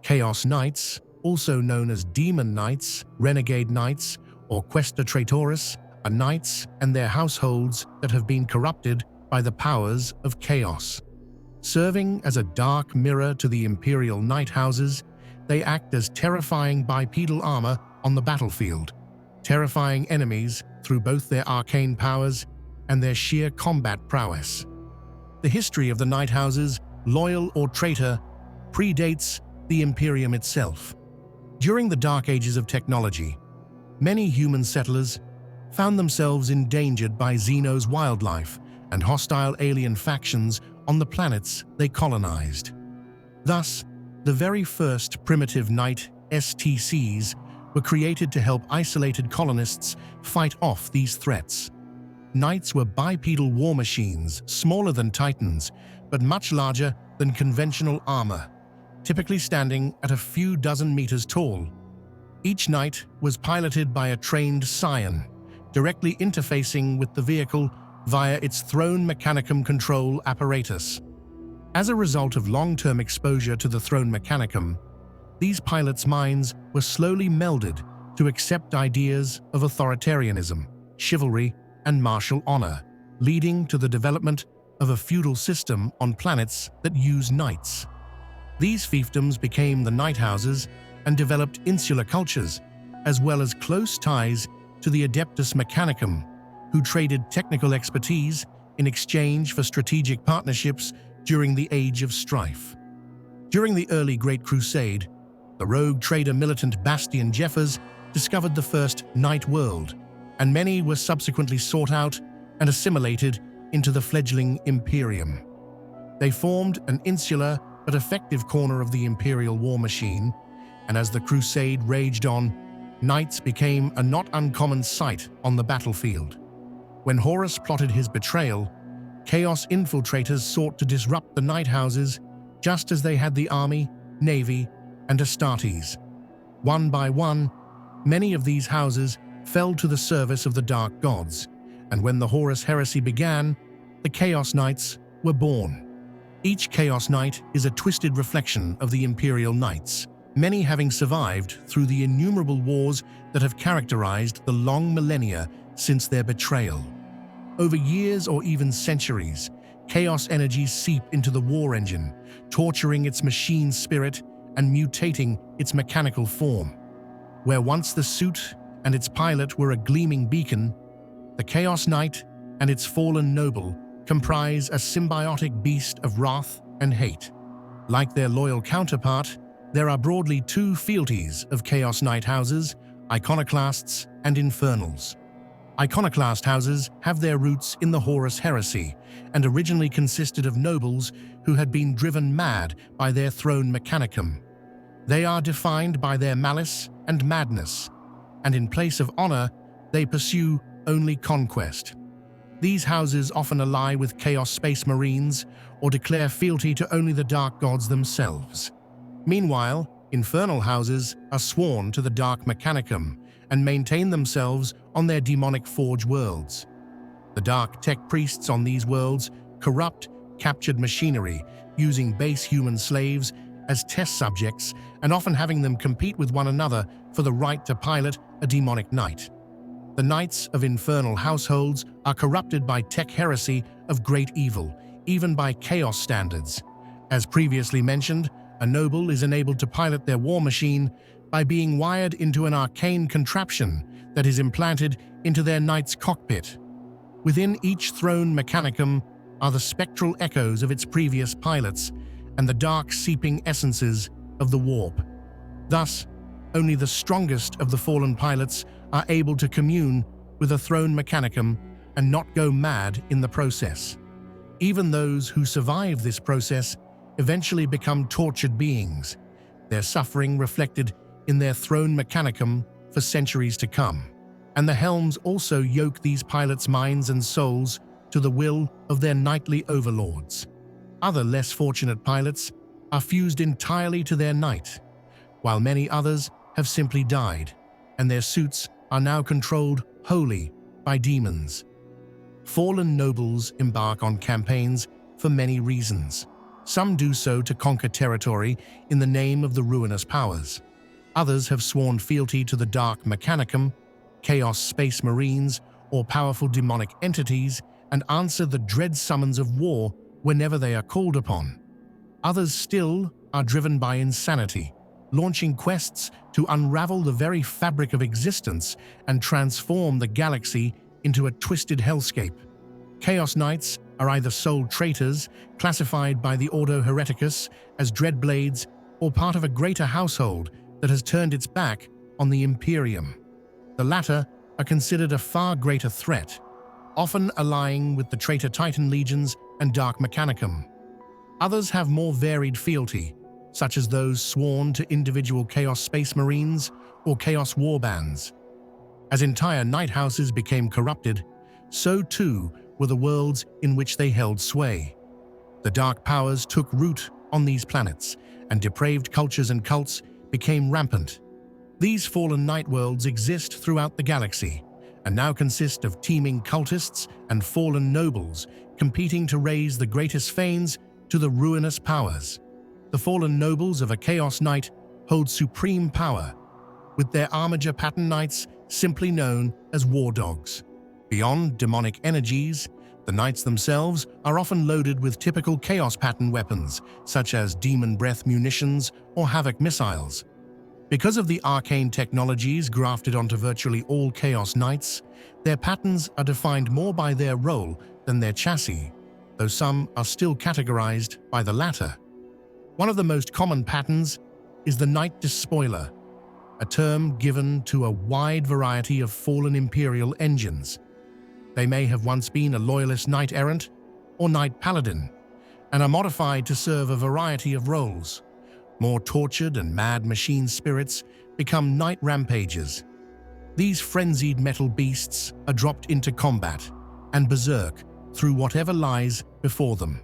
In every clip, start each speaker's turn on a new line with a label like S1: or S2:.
S1: Chaos Knights, also known as Daemon Knights, Renegade Knights, or Questor Traitoris, are knights and their households that have been corrupted by the powers of chaos. Serving as a dark mirror to the imperial knight houses, they act as terrifying bipedal armor on the battlefield, terrifying enemies through both their arcane powers and their sheer combat prowess. The history of the knight houses, loyal or traitor, predates the Imperium itself. During the Dark Ages of technology, many human settlers found themselves endangered by Xeno's wildlife and hostile alien factions on the planets they colonized. Thus, the very first primitive knight STCs were created to help isolated colonists fight off these threats. Knights were bipedal war machines, smaller than titans, but much larger than conventional armor, typically standing at a few dozen meters tall. Each knight was piloted by a trained scion, directly interfacing with the vehicle via its throne mechanicum control apparatus. As a result of long-term exposure to the throne mechanicum, these pilots' minds were slowly melded to accept ideas of authoritarianism, chivalry, and martial honor, leading to the development of a feudal system on planets that use knights. These fiefdoms became the knight houses and developed insular cultures, as well as close ties to the Adeptus Mechanicum, who traded technical expertise in exchange for strategic partnerships during the Age of Strife. During the early Great Crusade, the rogue trader militant Bastian Jeffers discovered the first Knight world, and many were subsequently sought out and assimilated into the fledgling Imperium. They formed an insular but effective corner of the imperial war machine, and as the crusade raged on, knights became a not uncommon sight on the battlefield. When Horus plotted his betrayal, Chaos infiltrators sought to disrupt the knight houses just as they had the army, navy, and Astartes. One by one, many of these houses fell to the service of the dark gods, and when the Horus heresy began, the Chaos Knights were born. Each Chaos Knight is a twisted reflection of the Imperial Knights, many having survived through the innumerable wars that have characterized the long millennia since their betrayal. Over years or even centuries, chaos energies seep into the war engine, torturing its machine spirit and mutating its mechanical form. Where once the suit and its pilot were a gleaming beacon, the Chaos Knight and its fallen noble comprise a symbiotic beast of wrath and hate. Like their loyal counterpart, there are broadly two fealties of Chaos Knight houses: iconoclasts and infernals. Iconoclast houses have their roots in the Horus heresy and originally consisted of nobles who had been driven mad by their throne mechanicum. They are defined by their malice and madness, and in place of honor, they pursue only conquest. These houses often ally with Chaos Space Marines or declare fealty to only the Dark Gods themselves. Meanwhile, infernal houses are sworn to the Dark Mechanicum and maintain themselves on their demonic forge worlds. The Dark Tech priests on these worlds corrupt captured machinery, using base human slaves as test subjects and often having them compete with one another for the right to pilot a demonic knight. The knights of infernal households are corrupted by tech heresy of great evil, even by chaos standards. As previously mentioned, a noble is enabled to pilot their war machine by being wired into an arcane contraption that is implanted into their knight's cockpit. Within each throne mechanicum are the spectral echoes of its previous pilots and the dark seeping essences of the warp. Thus, only the strongest of the fallen pilots are able to commune with a throne mechanicum and not go mad in the process. Even those who survive this process eventually become tortured beings, their suffering reflected in their throne mechanicum for centuries to come. And the helms also yoke these pilots' minds and souls to the will of their knightly overlords. Other less fortunate pilots are fused entirely to their knight, while many others have simply died, and their suits are now controlled wholly by demons. Fallen nobles embark on campaigns for many reasons. Some do so to conquer territory in the name of the ruinous powers. Others have sworn fealty to the Dark Mechanicum, Chaos Space Marines, or powerful demonic entities and answer the dread summons of war whenever they are called upon. Others still are driven by insanity, launching quests to unravel the very fabric of existence and transform the galaxy into a twisted hellscape. Chaos Knights are either soul traitors, classified by the Ordo Hereticus as dreadblades, or part of a greater household that has turned its back on the Imperium. The latter are considered a far greater threat, often allying with the traitor Titan legions and Dark Mechanicum. Others have more varied fealty, such as those sworn to individual Chaos Space Marines or Chaos Warbands. As entire night houses became corrupted, so too were the worlds in which they held sway. The dark powers took root on these planets, and depraved cultures and cults became rampant. These fallen night worlds exist throughout the galaxy, and now consist of teeming cultists and fallen nobles competing to raise the greatest fanes to the ruinous powers. The fallen nobles of a Chaos Knight hold supreme power, with their armature pattern knights simply known as war dogs. Beyond demonic energies, the knights themselves are often loaded with typical chaos pattern weapons, such as demon breath munitions or havoc missiles. Because of the arcane technologies grafted onto virtually all Chaos Knights, their patterns are defined more by their role than their chassis, though some are still categorized by the latter. One of the most common patterns is the Knight Despoiler, a term given to a wide variety of fallen Imperial engines. They may have once been a loyalist knight-errant or knight-paladin, and are modified to serve a variety of roles. More tortured and mad machine spirits become night rampagers. These frenzied metal beasts are dropped into combat and berserk through whatever lies before them.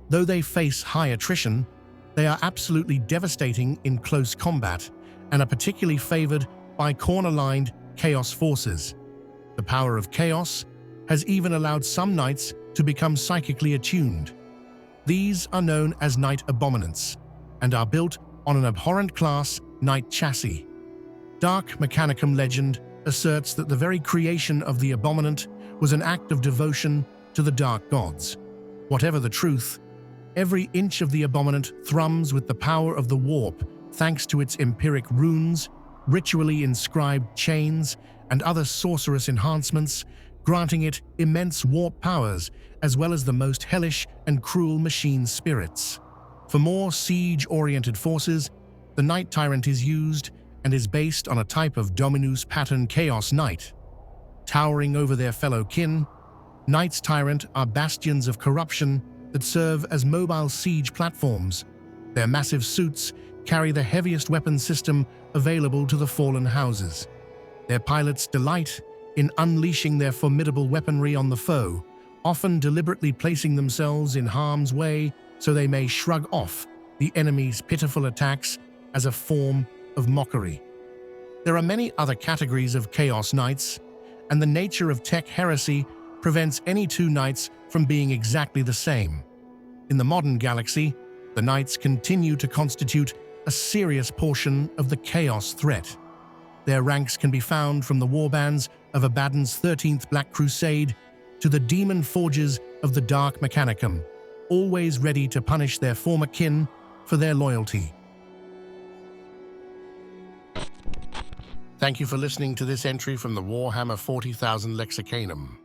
S1: Though they face high attrition, they are absolutely devastating in close combat and are particularly favored by corner-lined chaos forces. The power of chaos has even allowed some knights to become psychically attuned. These are known as Knight Abominants and are built on an abhorrent class Knight chassis. Dark Mechanicum legend asserts that the very creation of the Abominant was an act of devotion to the dark gods. Whatever the truth, every inch of the Abominant thrums with the power of the warp thanks to its empiric runes, ritually inscribed chains, and other sorcerous enhancements, granting it immense warp powers as well as the most hellish and cruel machine spirits. For more siege-oriented forces, the Knight Tyrant is used and is based on a type of Dominus pattern Chaos Knight. Towering over their fellow kin, Knights Tyrant are bastions of corruption that serve as mobile siege platforms. Their massive suits carry the heaviest weapon system available to the fallen houses. Their pilots delight in unleashing their formidable weaponry on the foe, often deliberately placing themselves in harm's way so they may shrug off the enemy's pitiful attacks as a form of mockery. There are many other categories of Chaos Knights, and the nature of tech heresy prevents any two knights from being exactly the same. In the modern galaxy, the knights continue to constitute a serious portion of the chaos threat. Their ranks can be found from the warbands of Abaddon's 13th Black Crusade to the demon forges of the Dark Mechanicum, always ready to punish their former kin for their loyalty. Thank you for listening to this entry from the Warhammer 40,000 Lexicanum.